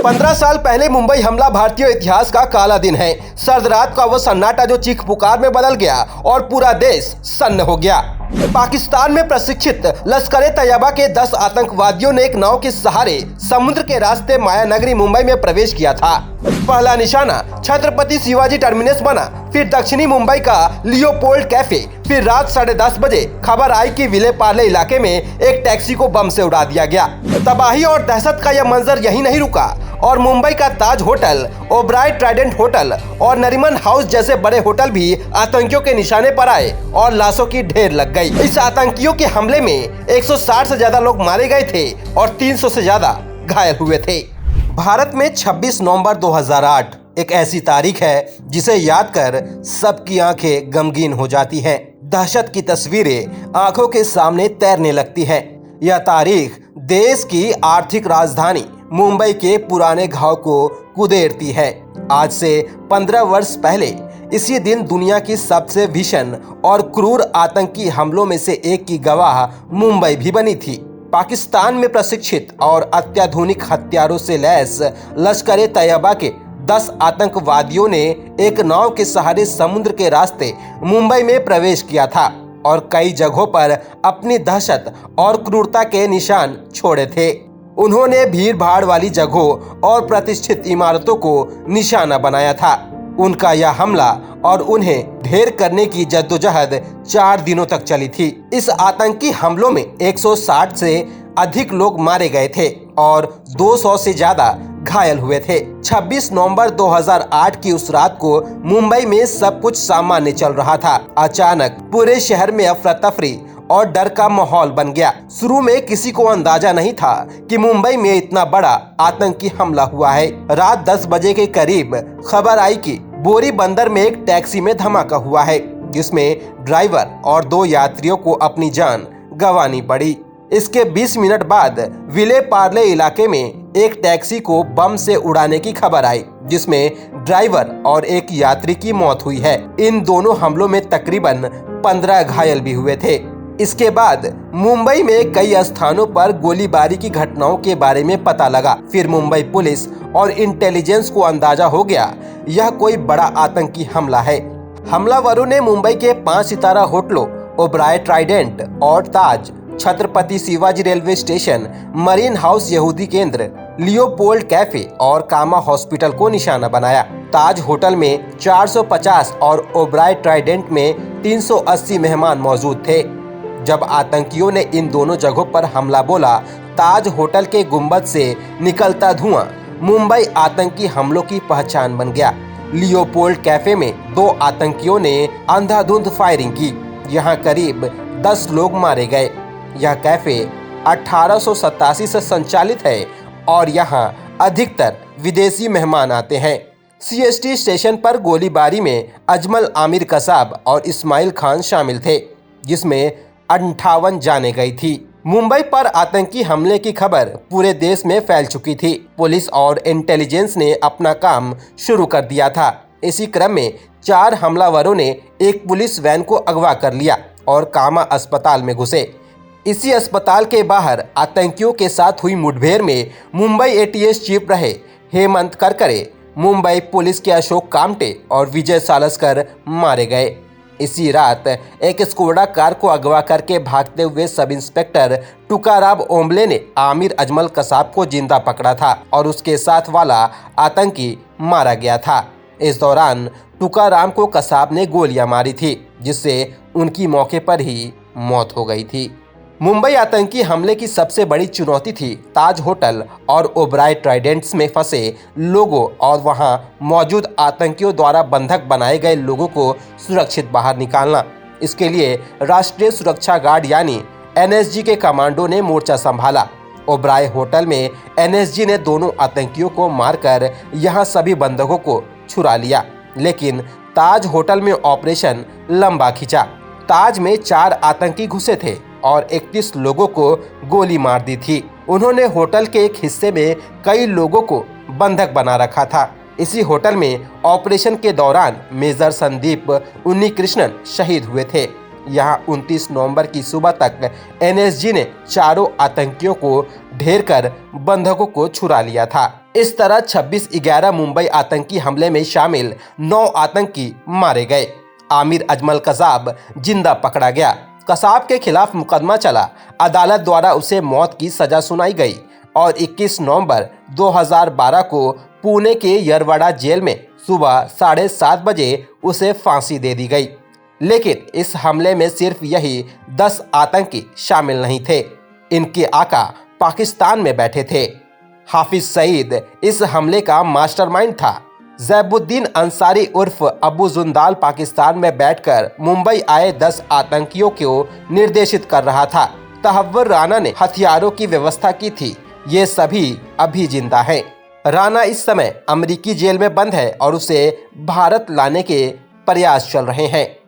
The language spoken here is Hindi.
15 साल पहले मुंबई हमला भारतीय इतिहास का काला दिन है। सर्द रात का वो सन्नाटा जो चीख पुकार में बदल गया और पूरा देश सन्न हो गया। पाकिस्तान में प्रशिक्षित लश्कर ए तैयबा के 10 आतंकवादियों ने एक नाव के सहारे समुद्र के रास्ते माया नगरी मुंबई में प्रवेश किया था। पहला निशाना छत्रपति शिवाजी टर्मिनस बना, फिर दक्षिणी मुंबई का लियोपोल्ड कैफे। फिर रात 10:30 बजे खबर आई कि विले पार्ले इलाके में एक टैक्सी को बम से उड़ा दिया गया। तबाही और दहशत का यह मंजर यही नहीं रुका और मुंबई का ताज होटल, ओबराय ट्राइडेंट होटल और नरीमन हाउस जैसे बड़े होटल भी आतंकियों के निशाने पर आए और लाशों की ढेर लग गई। इस आतंकियों के हमले में 160 से ज्यादा लोग मारे गए थे और 300 से ज्यादा घायल हुए थे। भारत में 26 नवंबर 2008 एक ऐसी तारीख है जिसे याद कर सबकी आंखें गमगीन हो जाती हैं। दहशत की तस्वीरें आंखों के सामने तैरने लगती हैं। यह तारीख देश की आर्थिक राजधानी मुंबई के पुराने घाव को कुदेरती है। आज से 15 वर्ष पहले इसी दिन दुनिया की सबसे भीषण और क्रूर आतंकी हमलों में से एक की गवाह मुंबई भी बनी थी। पाकिस्तान में प्रशिक्षित और अत्याधुनिक हथियारों से लैस लश्कर ए तैयबा के 10 आतंकवादियों ने एक नाव के सहारे समुद्र के रास्ते मुंबई में प्रवेश किया था और कई जगहों पर अपनी दहशत और क्रूरता के निशान छोड़े थे। उन्होंने भीड़ भाड़ वाली जगहों और प्रतिष्ठित इमारतों को निशाना बनाया था। उनका यह हमला और उन्हें ढेर करने की जद्दोजहद 4 दिनों तक चली थी। इस आतंकी हमलों में 160 से अधिक लोग मारे गए थे और 200 से ज्यादा घायल हुए थे। 26 नवंबर 2008 की उस रात को मुंबई में सब कुछ सामान्य चल रहा था। अचानक पूरे शहर में अफरा तफरी और डर का माहौल बन गया। शुरू में किसी को अंदाजा नहीं था कि मुंबई में इतना बड़ा आतंकी हमला हुआ है। रात 10 बजे के करीब खबर आई कि बोरी बंदर में एक टैक्सी में धमाका हुआ है, जिसमें ड्राइवर और 2 यात्रियों को अपनी जान गंवानी पड़ी। इसके 20 मिनट बाद विले पार्ले इलाके में एक टैक्सी को बम से उड़ाने की खबर आई, जिसमें ड्राइवर और एक यात्री की मौत हुई है। इन दोनों हमलों में तकरीबन 15 घायल भी हुए थे। इसके बाद मुंबई में कई स्थानों पर गोलीबारी की घटनाओं के बारे में पता लगा। फिर मुंबई पुलिस और इंटेलिजेंस को अंदाजा हो गया यह कोई बड़ा आतंकी हमला है। हमलावरों ने मुंबई के 5 सितारा होटलों ओबराय ट्राइडेंट और Taj, Chhatrapati Shivaji railway station, marine house यहूदी केंद्र, लियोपोल्ड कैफे और कामा हॉस्पिटल को निशाना बनाया। ताज होटल में 450 और ओबराय ट्राइडेंट में 380 मेहमान मौजूद थे। जब आतंकियों ने इन दोनों जगहों पर हमला बोला, ताज होटल के गुंबद से निकलता धुआं मुंबई आतंकी हमलों की पहचान बन गया। लियोपोल्ड कैफे में 2 आतंकियों ने अंधाधुंध फायरिंग की। यहाँ करीब 10 लोग मारे गए। यह कैफे 1887 से संचालित है और यहाँ अधिकतर विदेशी मेहमान आते हैं। CST स्टेशन पर गोलीबारी में अजमल आमिर कसाब और इस्माइल खान शामिल थे, जिसमें 58 जाने गई थी। मुंबई पर आतंकी हमले की खबर पूरे देश में फैल चुकी थी। पुलिस और इंटेलिजेंस ने अपना काम शुरू कर दिया था। इसी क्रम में 4 हमलावरों ने एक पुलिस वैन को अगवा कर लिया और कामा अस्पताल में घुसे। इसी अस्पताल के बाहर आतंकियों के साथ हुई मुठभेड़ में मुंबई ATS चीफ रहे हेमंत करकरे, मुंबई पुलिस के अशोक कामटे और विजय सालस्कर मारे गए। इसी रात एक स्कोडा कार को अगवा करके भागते हुए सब इंस्पेक्टर टुकाराम ओम्बले ने आमिर अजमल कसाब को जिंदा पकड़ा था और उसके साथ वाला आतंकी मारा गया था। इस दौरान टुकाराम को कसाब ने गोलियां मारी थी, जिससे उनकी मौके पर ही मौत हो गई थी। मुंबई आतंकी हमले की सबसे बड़ी चुनौती थी ताज होटल और ओबराय ट्राइडेंट्स में फंसे लोगों और वहां मौजूद आतंकियों द्वारा बंधक बनाए गए लोगों को सुरक्षित बाहर निकालना। इसके लिए राष्ट्रीय सुरक्षा गार्ड यानी NSG के कमांडो ने मोर्चा संभाला। ओबराय होटल में NSG ने दोनों आतंकियों को मारकर यहां सभी बंधकों को छुड़ा लिया, लेकिन ताज होटल में ऑपरेशन लंबा खिंचा। ताज में 4 आतंकी घुसे थे और 31 लोगों को गोली मार दी थी। उन्होंने होटल के एक हिस्से में कई लोगों को बंधक बना रखा था। इसी होटल में ऑपरेशन के दौरान मेजर संदीप उन्नीकृष्णन शहीद हुए थे। यहाँ 29 नवंबर की सुबह तक एनएसजी ने चारों आतंकियों को ढेर कर बंधकों को छुड़ा लिया था। इस तरह 26/11 मुंबई आतंकी हमले में शामिल 9 आतंकी मारे गए। आमिर अजमल कसाब जिंदा पकड़ा गया। कसाब के खिलाफ मुकदमा चला। अदालत द्वारा उसे मौत की सजा सुनाई गई और 21 नवंबर 2012 को पुणे के यरवाड़ा जेल में सुबह 7:30 बजे उसे फांसी दे दी गई। लेकिन इस हमले में सिर्फ यही 10 आतंकी शामिल नहीं थे। इनके आका पाकिस्तान में बैठे थे। हाफिज सईद इस हमले का मास्टरमाइंड था। जैबुद्दीन अंसारी उर्फ अबू जुंदाल पाकिस्तान में बैठकर मुंबई आए 10 आतंकियों को निर्देशित कर रहा था। तहव्वुर राना ने हथियारों की व्यवस्था की थी। ये सभी अभी जिंदा हैं। राना इस समय अमेरिकी जेल में बंद है और उसे भारत लाने के प्रयास चल रहे हैं।